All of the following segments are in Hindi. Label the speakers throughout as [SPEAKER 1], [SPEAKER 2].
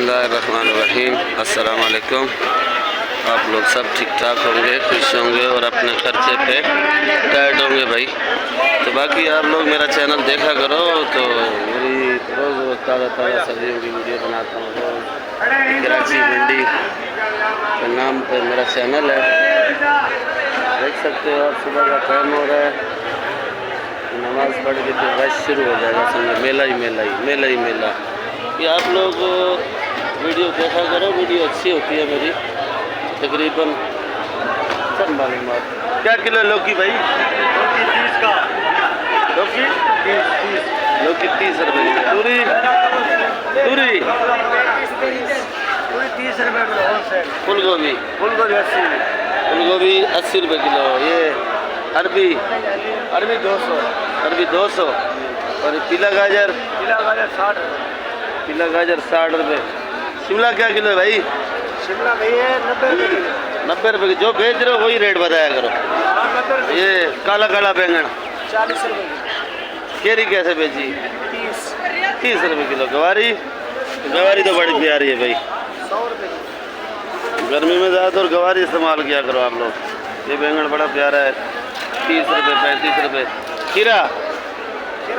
[SPEAKER 1] बिस्मिल्लाहिर्रहमानिर्रहीम। अस्सलाम वालेकुम। आप लोग सब ठीक ठाक होंगे, खुश होंगे और अपने खर्चे पे टाइट होंगे भाई। तो बाकी आप लोग मेरा चैनल देखा करो, तो मेरी रोज़ रोज़ ताज़ा सब्जियों की वीडियो बनाता हूँ। रोज़ कराची मंडी के नाम पे मेरा चैनल है, देख सकते हो आप। सुबह का टाइम हो रहा है, नमाज़ पढ़ के फिर रश शुरू हो जाएगा, समझो मेला ही मेला। ये आप लोग वीडियो देखा करो, वीडियो अच्छी होती है मेरी। तकरीबन सब मालूमात। क्या किलो लौकी भाई?
[SPEAKER 2] लौकी 30 का।
[SPEAKER 1] लौकी
[SPEAKER 2] 30
[SPEAKER 1] लौकी 30 रुपये की। पूरी
[SPEAKER 2] 30 रुपये किलो होलसेल।
[SPEAKER 1] फूल गोभी
[SPEAKER 2] 80।
[SPEAKER 1] फूल गोभी 80 रुपये किलो। ये अरबी 200 और पीला गाजर
[SPEAKER 2] 60 रुपये।
[SPEAKER 1] पीला गाजर 60 रुपये। शिमला क्या किलो है भाई?
[SPEAKER 2] शिमला भाई है 90 रुपये किलो।
[SPEAKER 1] 90 रुपये की। जो बेच रहे हो वही रेट बताया करो।
[SPEAKER 2] 90 रुपये।
[SPEAKER 1] ये काला बैंगन
[SPEAKER 2] 40 रुपये किलो।
[SPEAKER 1] केरी कैसे बेची? 30 रुपये किलो। गवारी तो बड़ी प्यारी है भाई।
[SPEAKER 2] 100 रुपये किलो।
[SPEAKER 1] गर्मी में ज़्यादातर गवारी इस्तेमाल किया करो आप लोग। ये बैंगन बड़ा प्यारा है, 30 रुपये 35 रुपये। खीरा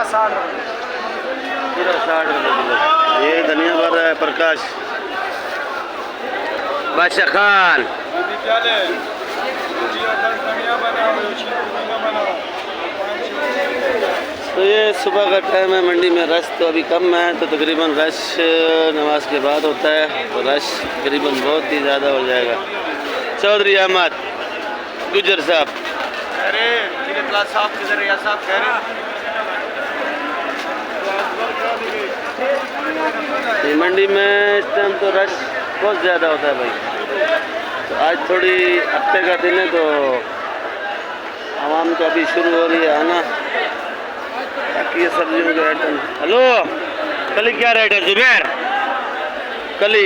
[SPEAKER 2] 60 रुपये।
[SPEAKER 1] खीरा 60 रुपये किलो। ये धनिया भर है प्रकाश बादशाह खान। तो ये सुबह का टाइम है, मंडी में रश तो अभी कम है, तो तकरीबन रश नमाज के बाद होता है, तो रश तकरीबन बहुत ही ज़्यादा हो जाएगा। चौधरी अहमद गुजर साहब,
[SPEAKER 2] अरे साहब किधर है साहब? कह रहे
[SPEAKER 1] मंडी में इस टाइम तो रश बहुत ज़्यादा होता है भाई। तो आज थोड़ी हफ्ते का दिन है, तो आवाम तो अभी शुरू हो रही है आना। बाकी ये सब्जियों के रेट। हेलो, कली क्या रेट है जुबैर? कली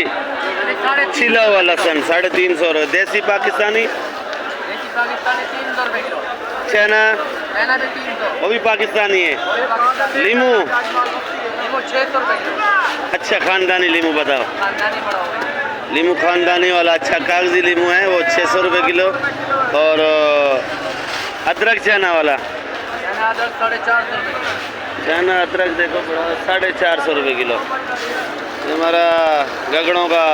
[SPEAKER 1] छिला हुआ लहसुन 350 रुपये। देसी पाकिस्तानी
[SPEAKER 2] 300 रुपये किलो।
[SPEAKER 1] चना
[SPEAKER 2] भी 300।
[SPEAKER 1] वो भी पाकिस्तानी है। लीमू
[SPEAKER 2] 600 रुपये किलो।
[SPEAKER 1] अच्छा खानदानी लीमू बताओ।
[SPEAKER 2] खानदानी बड़ा होगा।
[SPEAKER 1] लीमू खानदानी वाला अच्छा कागजी लीमू है, वो 600 रुपये किलो। और अदरक चना वाला
[SPEAKER 2] अदरक 450 रुपये किलो।
[SPEAKER 1] चना अदरक देखो बड़ा 450 रुपये किलो। ये हमारा गगड़ों का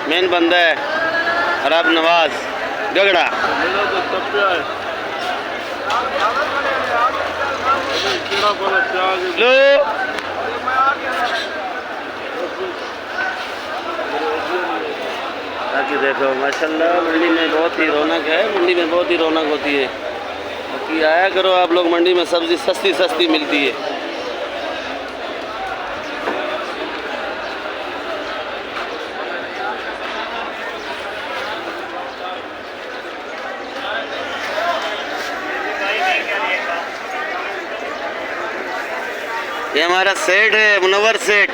[SPEAKER 1] मेन बंदा है अरब नवाज गगड़ा। लो बाकी देखो माशाल्लाह मंडी में बहुत ही रौनक है, मंडी में बहुत ही रौनक होती है। बाकी आया करो आप लोग, मंडी में सब्ज़ी सस्ती मिलती है। ये हमारा सेठ है मुनव्वर सेठ,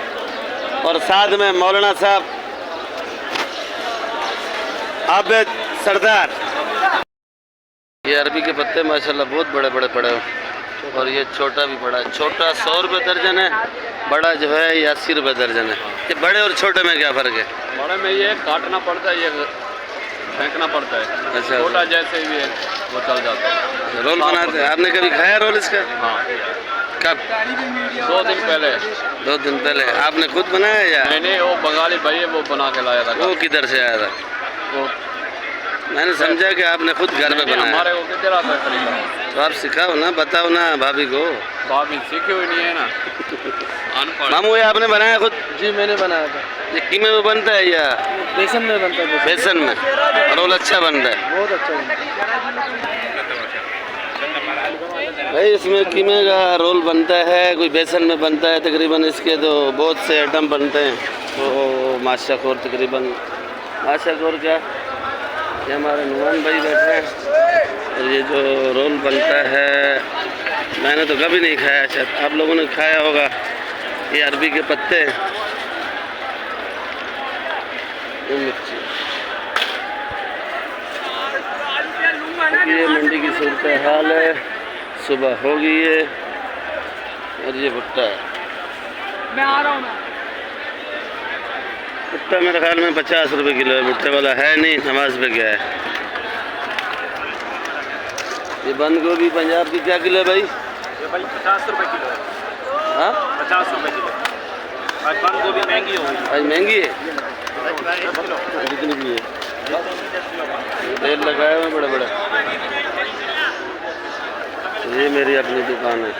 [SPEAKER 1] और साथ में मौलाना साहब आबिद सरदार। ये अरबी के पत्ते माशाल्लाह बहुत बड़े पड़े हो, और ये छोटा भी पड़ा है। छोटा 100 रुपये दर्जन है, बड़ा जो है ये 80 रुपये दर्जन है। ये बड़े और छोटे में क्या फ़र्क है?
[SPEAKER 3] बड़े में ये काटना पड़ता है, ये फेंकना पड़ता है।
[SPEAKER 1] अच्छा,
[SPEAKER 3] छोटा जैसे भी है वो चल जाता है।
[SPEAKER 1] रोल बनाते हैं? आपने कभी खाया रोल इसका?
[SPEAKER 3] हाँ,
[SPEAKER 1] कब?
[SPEAKER 3] 2 दिन पहले।
[SPEAKER 1] 2 दिन पहले आपने खुद बनाया या?
[SPEAKER 3] मैंने वो बंगाली भाई है वो बना के लाया था।
[SPEAKER 1] वो किधर से आया था?
[SPEAKER 3] वो
[SPEAKER 1] मैंने समझा कि आपने खुद घर में बनाया।
[SPEAKER 3] हमारे वो किधर आता है तरीका?
[SPEAKER 1] तो आप सिखाओ ना, बताओ ना भाभी को।
[SPEAKER 3] भाभी सीखी हुई नहीं है ना।
[SPEAKER 1] मामू ये आपने बनाया खुद?
[SPEAKER 2] जी मैंने बनाया था।
[SPEAKER 1] ये कीमे में बनता है या
[SPEAKER 2] बेसन में बनता है।
[SPEAKER 1] बेसन में? रोल अच्छा बनता है
[SPEAKER 2] बहुत अच्छा बनता है
[SPEAKER 1] भाई। इसमें कीमे का रोल बनता है, कोई बेसन में बनता है। तकरीबन इसके तो बहुत से आइटम बनते हैं। तो माशाखोर तकरीबन माशाखोर क्या, ये हमारे नुमान भाई बैठे हैं। और ये जो रोल बनता है मैंने तो कभी नहीं खाया, शायद आप लोगों ने खाया होगा। ये अरबी के पत्ते, ये मिर्ची। ये मंडी की सूरत हाल है, सुबह हो गई है और ये भुट्टा है।
[SPEAKER 2] मैं आ रहा हूँ।
[SPEAKER 1] भुट्टा मेरे ख्याल में 50 रुपये किलो है, भुट्टे वाला है नहीं, नमाज पे गया है। ये बंद गोभी पंजाब की क्या किलो है भाई?
[SPEAKER 2] ये भाई 50 रुपए किलो है।
[SPEAKER 1] हाँ
[SPEAKER 2] 50 रुपए किलो। आज बंद गोभी महंगी हो गई।
[SPEAKER 1] आज महंगी है,
[SPEAKER 2] 10 किलो।
[SPEAKER 1] कितनी की है? तेल लगाए हुए बड़े बड़े। ये मेरी अपनी दुकान है,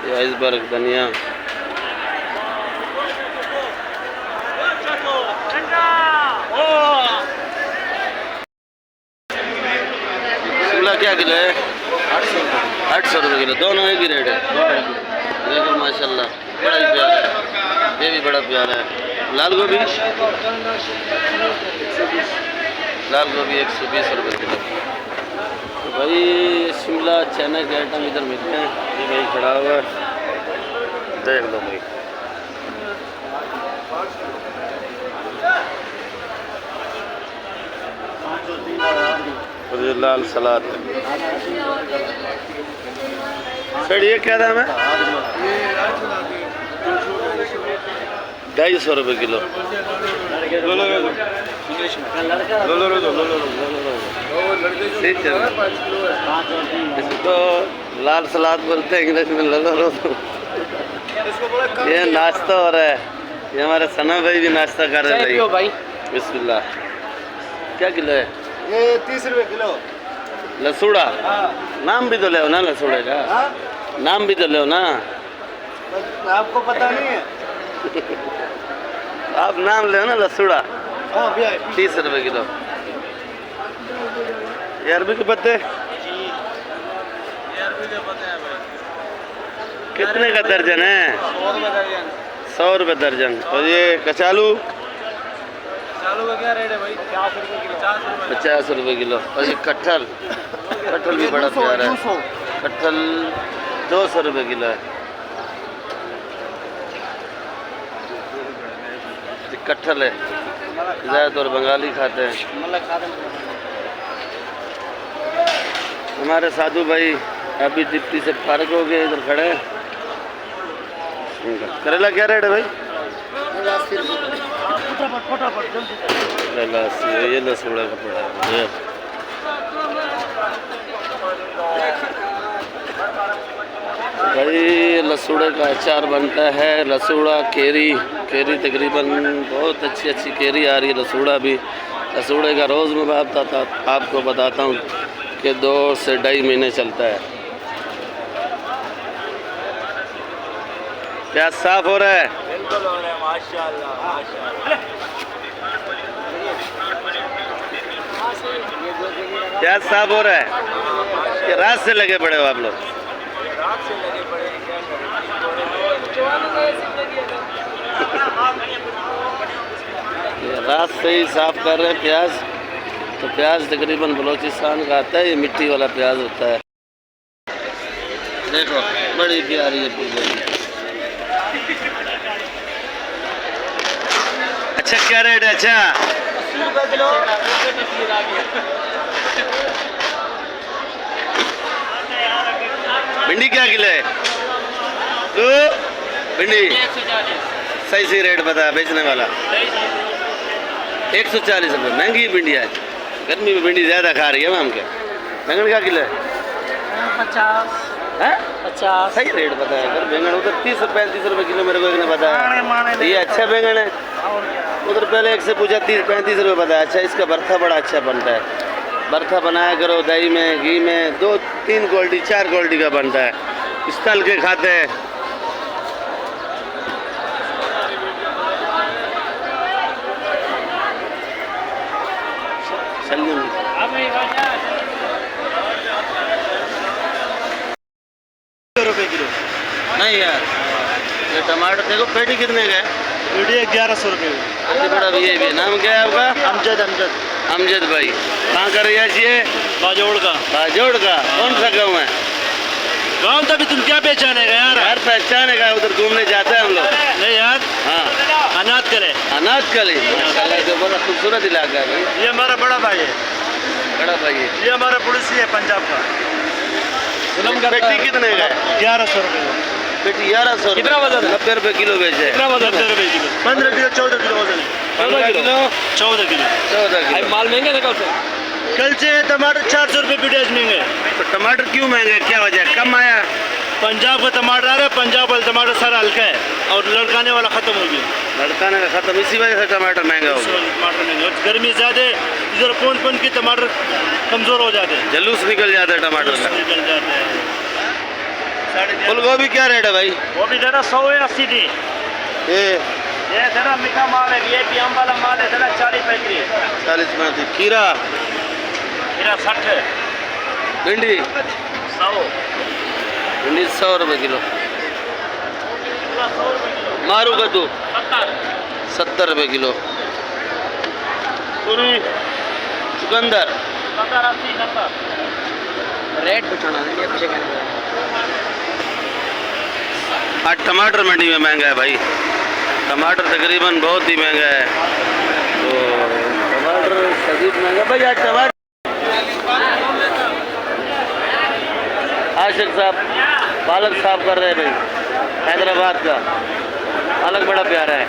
[SPEAKER 1] ये आइसबर्ग धनिया। शिमला क्या किलो है? 800 रुपये किलो, दोनों एक ही रेट है। देखो माशाल्लाह बड़ा ही प्यारा है, ये भी बड़ा प्यारा है। लाल गोभी 120 रुपये किलो। तो भाई शिमला चना के आइटम इधर मिलते हैं। ये भाई खड़ा हुआ है, देख लो भाई। और ये लाल सलाद है। सर ये क्या दाम है? 250 रुपये किलो। ठीक है, इसको लाल सलाद बोलते हैं इंग्लिश में, लो। ये नाश्ता हो रहा है, ये हमारे सना भाई भी नाश्ता कर रहे हैं भाई। बिस्मिल्लाह। क्या किलो है?
[SPEAKER 2] ये 30 रुपए किलो।
[SPEAKER 1] लसूड़ा नाम भी तो ले ना, लसूड़े का नाम भी तो ले ना।
[SPEAKER 2] आपको पता नहीं है?
[SPEAKER 1] आप नाम ले ना, लसूड़ा।
[SPEAKER 2] हाँ भैया
[SPEAKER 1] 30 रुपये किलो। ये अरबी के पत्ते कितने का दर्जन है? 100 रुपये दर्जन। और ये कचालू?
[SPEAKER 2] चालू का क्या रेट है भाई? 50 रुपए किलो।
[SPEAKER 1] 50 रुपये किलो। और ये कटहल भी बड़ा प्यारा है। कटहल 200 रुपये किलो है। ये कटहल है, ज़्यादातर बंगाली खाते हैं। हमारे साधु भाई अभी डिप्टी से फारग हो गए, इधर खड़े हैं। करेला क्या रेट है भाई? करेला 80। ये लसूड़ा का पड़ा है। भाई लसूड़े का अचार बनता है। लसूड़ा केरी तकरीबन बहुत अच्छी केरी आ रही है। लसूड़ा भी, लसूड़े का रोज़ मैं आपको बताता हूँ कि 2 से 2.5 महीने चलता है। प्याज साफ हो रहा है?
[SPEAKER 2] बिल्कुल हो रहा है, माशाल्लाह माशाल्लाह।
[SPEAKER 1] प्याज साफ हो रहा है कि रात से लगे पड़े हो आप लोग?
[SPEAKER 2] रात से लगे पड़े हैं, क्या करें?
[SPEAKER 1] रात से ही साफ कर रहे हैं प्याज। तो प्याज तकरीबन बलोचिस्तान का आता है, ये मिट्टी वाला प्याज होता है। देखो बड़ी प्यारी है फूलगोभी। अच्छा क्या रेट है? अच्छा
[SPEAKER 2] 80 रुपए किलो।
[SPEAKER 1] भिंडी क्या किलो है? तो भिंडी सही रेट बता बेचने वाला। 140 रुपये। महंगी भिंडी है, गर्मी में भिंडी ज़्यादा खा रही है मैम। क्या बैंगन क्या किलो है?
[SPEAKER 2] 50
[SPEAKER 1] है?
[SPEAKER 2] 50
[SPEAKER 1] सही रेट बताया कर। बैंगन उधर 30 से 35 रुपये किलो मेरे को एक ने बताया। ये अच्छा बैंगन है। उधर पहले एक से पूछा 30-35 रुपये बताया। अच्छा इसका भरता बड़ा अच्छा बनता है। भरता बनाया करो दही में, घी में, 2-3 क्वालिटी 4 क्वालिटी का बनता है। इस तल के खाते हैं।
[SPEAKER 2] रुपए किलो।
[SPEAKER 1] नहीं यार, ये टमाटर देखो पेटी कितने का है?
[SPEAKER 2] पेटी 1100 रुपये।
[SPEAKER 1] इतनी बड़ा भी है। नाम क्या है आपका? अमजद भाई। कहाँ का रिहायशी है?
[SPEAKER 2] बाजोड़ का।
[SPEAKER 1] बाजोड़ का। कौन सा गाँव है?
[SPEAKER 2] गाँव तभी तुम क्या पहचानेगा यार?
[SPEAKER 1] यार पहचानेगा, उधर घूमने जाते हैं हम लोग।
[SPEAKER 2] नहीं यार,
[SPEAKER 1] हाँ
[SPEAKER 2] अनाथ करे।
[SPEAKER 1] अनाथ कली माशाल्लाह, जो बड़ा खूबसूरत इलाका है भाई।
[SPEAKER 2] ये हमारा बड़ा भाई है।
[SPEAKER 1] बड़ा भाई है।
[SPEAKER 2] ये हमारा पड़ोसी है पंजाब का।
[SPEAKER 1] पेटी कितने का है?
[SPEAKER 2] 1100 रुपये।
[SPEAKER 1] पेटी 1100।
[SPEAKER 2] कितना वजन है?
[SPEAKER 1] 90 रुपये किलो बेचे।
[SPEAKER 2] कितना वजन? 90 रुपये किलो। 15 किलो 14 किलो वजन है।
[SPEAKER 1] 15 किलो
[SPEAKER 4] 14 किलो।
[SPEAKER 1] 14
[SPEAKER 3] भाई
[SPEAKER 1] किलो।
[SPEAKER 3] माल महंगे ना कल से?
[SPEAKER 4] कल से टमाटर 400 रुपये पीटेज महंगे।
[SPEAKER 1] तो टमाटर क्यों महंगे, क्या वजह है? कम आया?
[SPEAKER 4] पंजाब का टमाटर आ रहा है, पंजाब वाला टमाटर सारा हल्का है और लड़काने वाला खत्म हो गया।
[SPEAKER 1] लड़काने का खत्म, इसी वजह से टमाटर महंगा हो गया।
[SPEAKER 4] टमाटर महंगे और गर्मी ज़्यादा है, इधर पौन के टमाटर कमज़ोर हो जाते हैं,
[SPEAKER 1] जलूस निकल जाता है टमाटर का।
[SPEAKER 4] निकल जाते हैं।
[SPEAKER 1] फूल गोभी क्या रेट है भाई?
[SPEAKER 4] वो भी जरा 100 है 80 थी।
[SPEAKER 1] ये
[SPEAKER 4] जरा मीठा माल है, ये भी अम्ब वाला माल है, जरा 40-35 है।
[SPEAKER 1] 40 में थी। खीरा,
[SPEAKER 4] मेरा 60 है।
[SPEAKER 1] भिंडी
[SPEAKER 4] 100
[SPEAKER 1] भिंडी 100 रुपये किलो।
[SPEAKER 4] 100 रुपये किलो।
[SPEAKER 1] मारू कद्दू
[SPEAKER 4] 70
[SPEAKER 1] 70 रुपये किलो। पूरी चुकंदर
[SPEAKER 4] 70 80 90
[SPEAKER 3] रेट पूछना नहीं कुछ कहने।
[SPEAKER 1] आज टमाटर मंडी में महंगा है भाई, टमाटर तकरीबन बहुत ही महंगा है। तो टमाटर शदीद महंगा भाई। आज टमाटर आशिक साहब पालक साफ कर रहे हैं भाई, हैदराबाद का पालक बड़ा प्यारा है।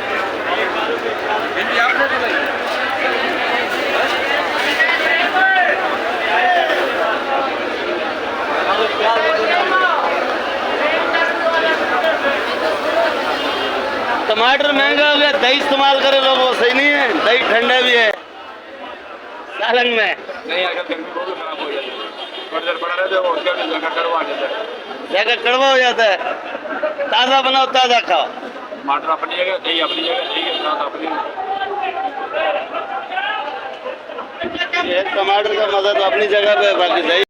[SPEAKER 1] टमाटर महंगा हो गया, दही इस्तेमाल करे लोग, वो सही नहीं है। दही ठंडा भी है सालन में।
[SPEAKER 3] नहीं अगर गर्मी बहुत खराब हो जाती है, थोड़ी देर पड़ा रहता है वो उसका जगह करवा देता है।
[SPEAKER 1] जगह कड़वा हो जाता है। ताज़ा बनाओ, ताज़ा खाओ।
[SPEAKER 3] टमाटर अपनी जगह, दही अपनी जगह, दही के साथ अपनी।
[SPEAKER 1] ये टमाटर का मजा तो अपनी जगह पे है, बाकी दही